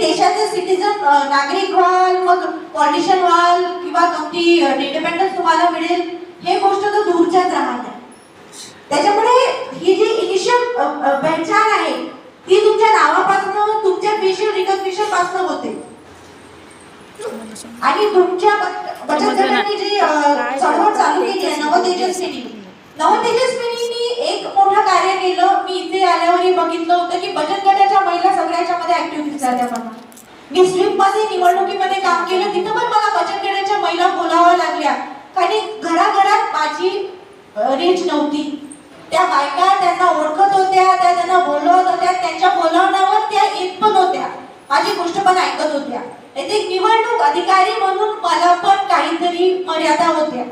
देशाचे सिटीजन नागरिक व्हाल, मग पॉलिटिशियन व्हाल किंवा तुमची इंडिपेंडन्स तुम्हाला मिळेल, हे गोष्ट तर दूरच्याच राहणार. त्याच्यामुळे ही जी इनिशियल पहचान आहे ती तुमच्या नावापासून, तुमच्या फेशियल रिकग्निशन पासून होते. आणि तुमच्या बचत गटाने जी चळवळ चालू केली आहे नवतेजस्विनी एक मोठं कार्य केलं. मी इथे आल्यावरही बघितलं होतं की बचत गटाच्या महिला सगळ्याच्या मध्ये ऍक्टिव्हिटीज झाल्या. मी स्वीप मध्ये निवडणुकीमध्ये काम केलं, तिथं पण मला बचत गटाच्या महिला बोलाव्या लागल्या, कारण घराघरात माझी रेंज नव्हती. त्या बायका त्यांना ओळखत होत्या, त्या त्यांना बोलवत होत्या, त्यांच्या बोलावण्यावर त्या येत पण होत्या, माझी गोष्ट पण ऐकत होत्या. एक निवडणूक अधिकारी म्हणून मला पण काहीतरी मर्यादा होत्या.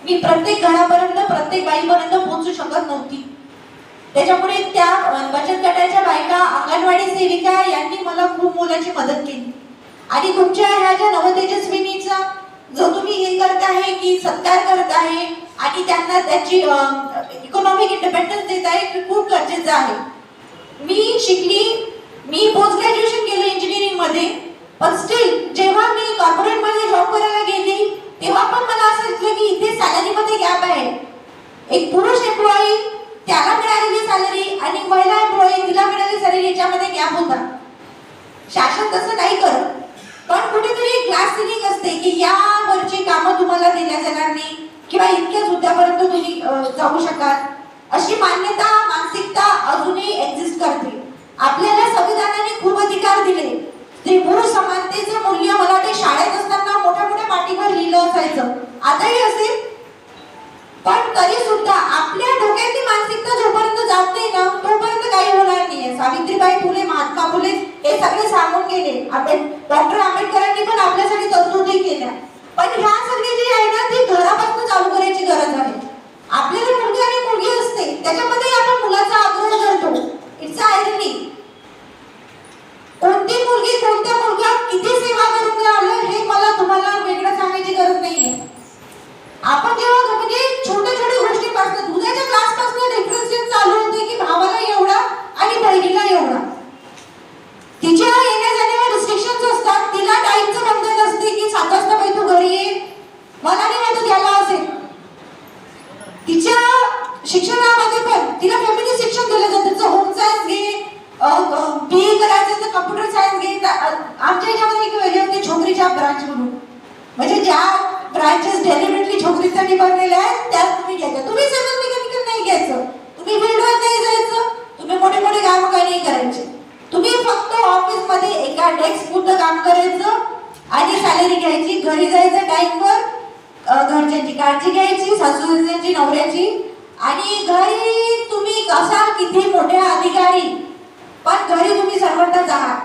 मी प्रत्येक घरापर्यंत, प्रत्येक बाईपर्यंत पोहोचू शकत नव्हती. त्याच्यामुळे त्या बचत गटाच्या बायका, अंगणवाडी सेविका यांनी मला खूप मोलाची मदत केली. आणि तुमच्या ह्या ज्या नवतेजस्विनीचा जो तुम्ही हे करत आहे की सत्कार करत आहे आणि त्यांना त्याची इकॉनॉमिक इंडिपेंडन्स देत आहे, हे खूप गरजेचं आहे. मी शिकली, मी पोस्ट ग्रॅज्युएशन केलं इंजिनिअरिंग मध्ये, पण स्टील जेव्हा मी कॉर्पोरेट मध्ये जॉब करायला गेली तेव्हा पण मला असं दिसलं की इथे सॅलरी मध्ये गॅप आहे. एक पुरुष एम्प्लॉई त्याला मिळालेली सॅलरी आणि महिला एम्प्लॉई तिला मिळालेली सॅलरी याच्यामध्ये गॅप होता. शासन तसं नाही करत, पण कुठेतरी ग्लास सिलिंग असते की या वरची कामं तुम्हाला दिल्या जाणार नाही किंवा इतक्याच हुद्द्यापर्यंत तुम्ही जाऊ शकाल, अशी मान्यता, मानसिकता अजूनही एक्झिस्ट करते. आपल्याला संविधानाने खूप अधिकार दिले. स्त्री पुरुष समानतेचं मूल्य मला वाटते शाळेत असताना मोठ्या मोठ्या पाटीवर लिहिलं असायचं, आताही असेल, पण तरी सुद्धा आपल्या डोक्यातली मानसिकता जोपर्यंत जात नाही ना तोपर्यंत काही होणार नाहीये. सावित्रीबाई फुले, महात्मा फुले हे सगळे सांगून गेले. डॉक्टर आंबेडकरांनी पण आपल्यासाठी तरतुदी केल्या. पण ह्या सगळी जी आहे ना ती घरापासून चालू करायची गरज आहे. आपल्याला मुलगा आणि मुलगी असते, त्याच्यामध्ये आपण मुलाचा आग्रह करतो. इट्स अ आयरनी. कोणती मुलगी, कोणत्या मुलगा किती सेवा करून आलं हे मला तुम्हाला वेगळं सांगायची गरज नाहीये. आपण जेव्हा म्हणजे छोट्या छोट्या गोष्टीपासून, दुधाच्या ग्लासपासून डिफरन्शिएट चालू होते की भावाला एवढा आणि बहिणीला एवढा. तिच्या येण्या जाण्यावर रिस्ट्रिक्शन्स असतात. तिला टाईमचं बंधन असते की 7 वाजता बाई तू घरी ये, मला नाही वाटत याला असेल. तिच्या शिक्षणामध्ये पण तिला फॅमिली शिक्षण दिलं जातं. तिचं होम सायन्स घे, बीए करायचं तर कम्प्युटर सायन्स घे. आमच्या ह्याच्यामध्ये एक वेगळी होती छोकरीच्या ब्रांच म्हणून, म्हणजे ज्या ब्रांचेस डेलिबरेटली छोकरीसाठी बनलेल्या आहेत त्याच तुम्ही घ्यायचं. तुम्ही सिव्हिल मेकॅनिकल नाही घ्यायचं, तुम्ही फील्डवर नाही जायचं, तुम्ही मोठे मोठे काम काही नाही करायचे. तुम्ही फक्त ऑफिस मध्ये एका डेस्क पुरतं काम करायचं आणि सॅलरी घ्यायची, घरी जायचं टाइमवर, घरच्यांची काळजी घ्यायची, सासूसासऱ्यांची, नवऱ्याची. आणि घरी तुम्ही कसा किती मोठे अधिकारी, पण घरी तुम्ही सर्वंटच आहात.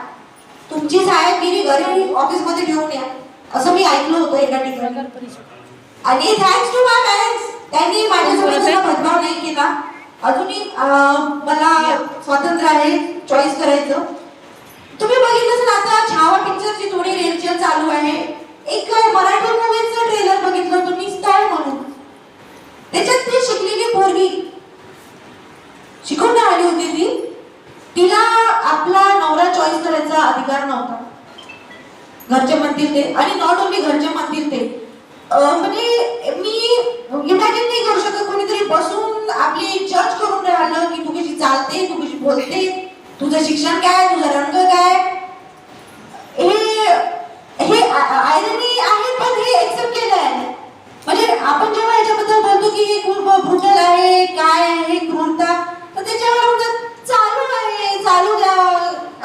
तुमची साहेबगिरी घरी ऑफिस मध्ये ठेवून या, असं मी ऐकलं होतं एका ठिकाणी. आणि थँक्स टू माय पॅरेंट्स, त्यांनी माझ्यासोबत भेदभाव नाही केला. अजूनही मला स्वातंत्र्य आहे चॉईस करायचं. तुम्ही बघितलं असेल आता छावा पिक्चरची थोडी रेलचेल चालू आहे. एक मराठी मूवीचं ट्रेलर बघितलं तुम्ही, स्थळ म्हणून. त्याच्यात ती शिकलेली पोरगी शिकवून आली होती. तिला आपला नवरा चॉईस करायचा अधिकार नव्हता. घरचे म्हणतील ते, आणि नॉट ओनली घरचे म्हणतील ते, म्हणजे मी इमॅजिन नाही करू शकत कोणीतरी बसून आपली जज करून राहिलं की तू कशी चालते, तू कशी बोलते, तुझं शिक्षण काय, तुझा रंग काय. हे आयरनी आहे, पण हे एक्सेप्ट केलं आहे. म्हणजे आपण जेव्हा याच्याबद्दल बोलतो की हे खूप ब्रुटल आहे, काय आहे, क्रूरता, तर त्याच्यावर चालू आहे, चालू द्या,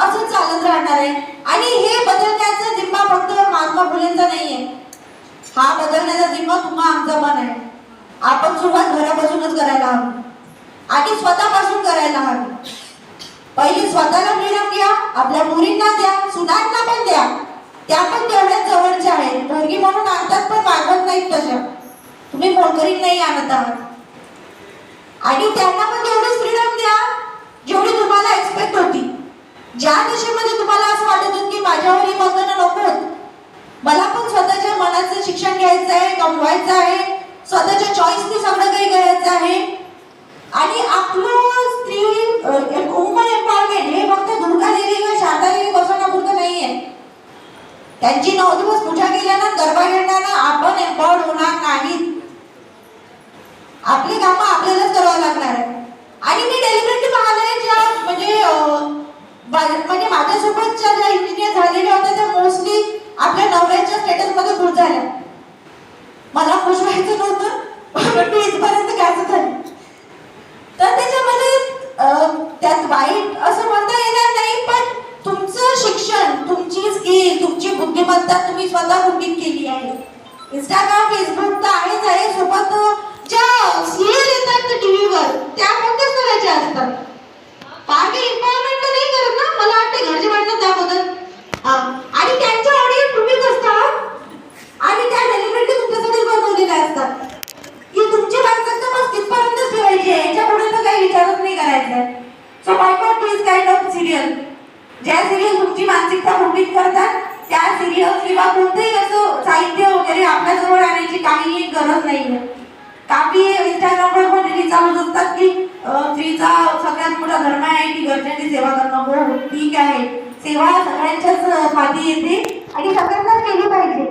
असं चालत राहणार आहे. आणि हे बदलण्याचा जिम्मा फक्त महात्मा फुलेंचा नाहीये, हा बदलण्याचा जिम्मा तुम्हा आमचा पण आहे. आपण सुरुवात घरापासूनच करायला हवी आणि स्वतःपासून करायला हवी. पहिले स्वतःला फ्रीडम घ्या, आपल्या मुलींना द्या, सुनांना पण द्या, त्या पण तेवढ्याच जवळच्या आहेत. मुलगी म्हणून आणतात पण वागवत नाहीत तशा, तुम्ही मोलकरीत नाही आणत आहात. आणि त्यांना पण तेवढीच फ्रीडम द्या जेवढी तुम्हाला एक्सपेक्ट होती. ज्या दिशेमध्ये तुम्हाला असं वाटत होतं की माझ्यावर ही बंधनं नकोत, मला पण स्वतःच्या मनाचं शिक्षण घ्यायचं आहे, कमवायचं आहे, स्वतःच्या चॉईसने सगळं काही करायचं आहे. आणि आपलं स्त्री वुमन एम्पॉवरमेंट हे फक्त दुर्गा देवी किंवा शारदा देवी बसवण्यापुरतं नाहीये. त्यांची 9 दिवस पूजा केल्यानं गरबा खेळताना आपण एम्पॉवर्ड होणार नाही. आपली कामं आपल्यालाच करावं लागणार आहे. आणि मी डेलिब्रेटली पाहिलंय ज्या म्हणजे माझ्यासोबतच्या ज्या इंजिनियर झालेल्या होत्या त्या मोस्टली आपल्या नवऱ्याच्या स्टेटस मध्ये खुश झाल्या. मला खुश व्हायचं नव्हतं पण मी इथपर्यंत घ्यायचं झालं. तर त्याच्यामध्ये त्यात वाईट असं म्हणता येणार नाही, पण तुमचं शिक्षण, तुमची स्किल, तुमची बुद्धिमत्ता तुम्ही स्वतः कुठे केली आहे. इंस्टाग्राम, फेसबुक तर आहेच आहे, सोबत ज्या सिरियल येतात टीव्हीवर त्या कोणत्याच करायच्या असतात. फार काही इन्व्हॉल्वमेंट नाही करत ना, मला वाटतं घरचे भांडणं त्याबद्दल. आणि त्यांच्या ऑडियन्स तुम्हीच असतात आणि त्या डेलिब्रेटली तुमच्यासाठी बनवलेल्या असतात की तुमची मानसिकता बस तिथपर्यंतच ठेवायची आहे, याच्या पुढे तर काही विचारच नाही करायचा. So my God, please kind of serial, ज्या सिरियल तुमची मानसिकता मोठीत करतात त्या सिरियल किंवा कोणतेही असं साहित्य वगैरे आपल्याजवळ आणायची काही गरज नाहीये. काही इंस्टाग्रामवर पण रील चालू असतात की स्त्रीचा सगळ्यात मोठा धर्म आहे की घरच्यांची सेवा करणं. हो ठीक आहे, सेवा सगळ्यांच्याच हाती येते आणि सगळ्यांनाच केली पाहिजे,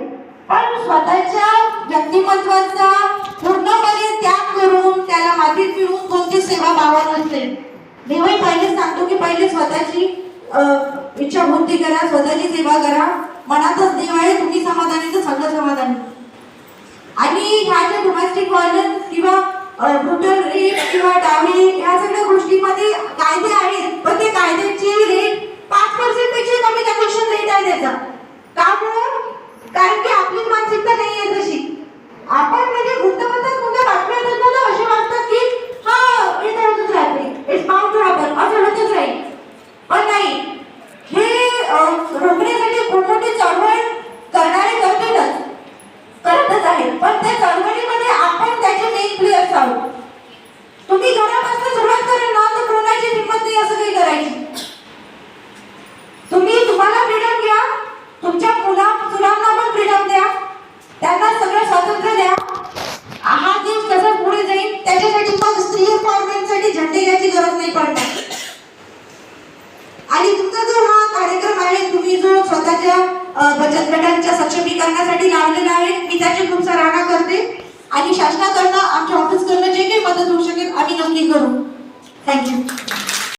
पण स्वतःच्या व्यक्तिमत्वाचा पूर्णपणे त्याग करून त्याला मातीत मिळवून कोणती सेवा भावना नसते. देवही पहिले सांगतो की पहिले स्वतःची इच्छापूर्ती करा, स्वतःची सेवा करा. मनातच देव आहे, तुम्ही समाधानी तर सगळं समाधानी. आणि ह्या ज्या डोमेस्टिक व्हायलन्स किंवा ब्रुटल रेप किंवा डावी ह्या सगळ्या गोष्टींमध्ये कायदे आहेत, पण ते कायद्याची रेट 5% पेक्षा कमी कमिशन रेट आहे त्याचा. का बरं? कारण की आपली मानसिकता नाही आहे तशी. आपण म्हणजे गुंतवणूक कोणत्या बातम्या येतात ना असे वाटतात की हा हे तर होतच राहते, इट्स बाउंड टू हॅपन, असं होतच राहील. पण नाही, हे रोखण्यासाठी खूप मोठी चळवळ करणारे करतच आहेत, पण त्या चळवळीमध्ये आपण त्याचे मेन प्लेयर्स आहोत. तुम्ही घरापासून सुरुवात करा ना तर कोणाची हिंमत नाही असं काही करायची. तुम्हाला फ्रीडम घ्या, तुमच्या मुलांना पण फ्रीडम द्या, त्यांना सगळं स्वातंत्र्य द्या. हा देश कसा पुढे जाईल त्याच्यासाठी मग स्त्री एम्पॉवरमेंटसाठी झेंडे घ्यायची गरज नाही पडणार. आणि तुमचा जो हा कार्यक्रम आहे, तुम्ही जो स्वतःच्या बचत गटांच्या सक्षमीकरणासाठी लावलेला आहे, मी त्याची खूप सराहना करते. आणि शासनाकडनं आमच्या ऑफिसकडनं जे काही मदत होऊ शकेल आम्ही नक्की करू. थँक्यू.